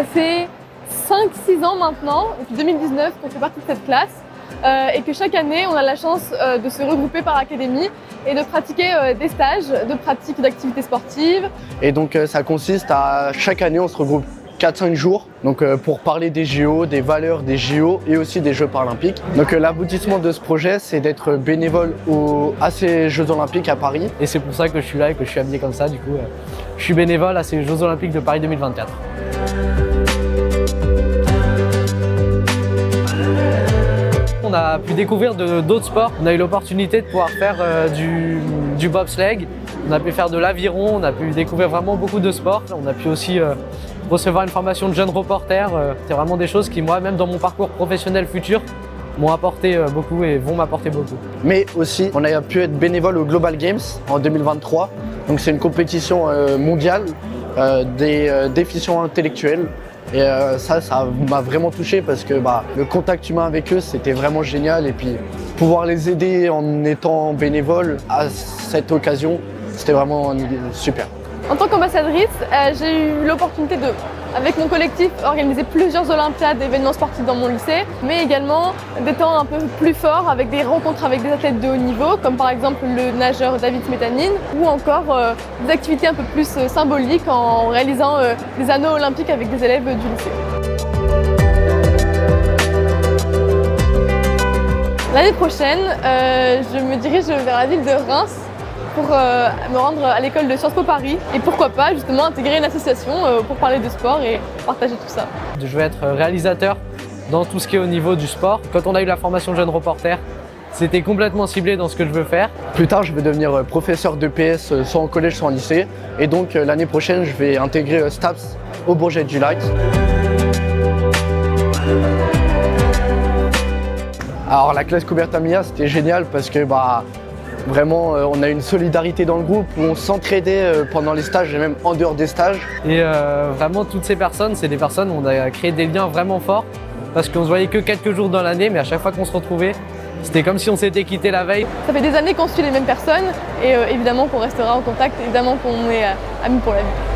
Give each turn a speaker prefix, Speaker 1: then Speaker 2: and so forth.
Speaker 1: Ça fait 5-6 ans maintenant, depuis 2019, qu'on fait partie de cette classe et que chaque année, on a la chance de se regrouper par académie et de pratiquer des stages de pratique d'activités sportives.
Speaker 2: Et donc ça consiste à, chaque année, on se regroupe 4-5 jours donc, pour parler des JO, des valeurs des JO et aussi des Jeux paralympiques. Donc l'aboutissement de ce projet, c'est d'être bénévole à ces Jeux olympiques à Paris.
Speaker 3: Et c'est pour ça que je suis là et que je suis habillé comme ça. Du coup, je suis bénévole à ces Jeux olympiques de Paris 2024. On a pu découvrir d'autres sports. On a eu l'opportunité de pouvoir faire du bobsleigh, on a pu faire de l'aviron, on a pu découvrir vraiment beaucoup de sports. On a pu aussi recevoir une formation de jeune reporter. C'est vraiment des choses qui, moi, même dans mon parcours professionnel futur, m'ont apporté beaucoup et vont m'apporter beaucoup.
Speaker 2: Mais aussi, on a pu être bénévole au Global Games en 2023. Donc c'est une compétition mondiale des déficients intellectuels. Et ça m'a vraiment touché parce que le contact humain avec eux, c'était vraiment génial. Et puis pouvoir les aider en étant bénévole à cette occasion, c'était vraiment super.
Speaker 1: En tant qu'ambassadrice, j'ai eu l'opportunité de, avec mon collectif, organiser plusieurs olympiades et événements sportifs dans mon lycée, mais également des temps un peu plus forts avec des rencontres avec des athlètes de haut niveau, comme par exemple le nageur David Smetanine, ou encore des activités un peu plus symboliques en réalisant des anneaux olympiques avec des élèves du lycée. L'année prochaine, je me dirige vers la ville de Reims pour me rendre à l'école de Sciences Po Paris et pourquoi pas justement intégrer une association pour parler de sport et partager tout ça.
Speaker 3: Je vais être réalisateur dans tout ce qui est au niveau du sport. Quand on a eu la formation jeune reporter, c'était complètement ciblé dans ce que je veux faire.
Speaker 2: Plus tard, je vais devenir professeur d'EPS soit en collège, soit en lycée. Et donc l'année prochaine, je vais intégrer STAPS au Bourget du Lac. Alors la classe Coubertin Mia, c'était génial parce que vraiment, on a une solidarité dans le groupe où on s'entraidait pendant les stages et même en dehors des stages.
Speaker 3: Et vraiment, toutes ces personnes, c'est des personnes où on a créé des liens vraiment forts parce qu'on se voyait que quelques jours dans l'année, mais à chaque fois qu'on se retrouvait, c'était comme si on s'était quitté la veille.
Speaker 1: Ça fait des années qu'on suit les mêmes personnes et évidemment qu'on restera en contact, évidemment qu'on est amis pour la vie.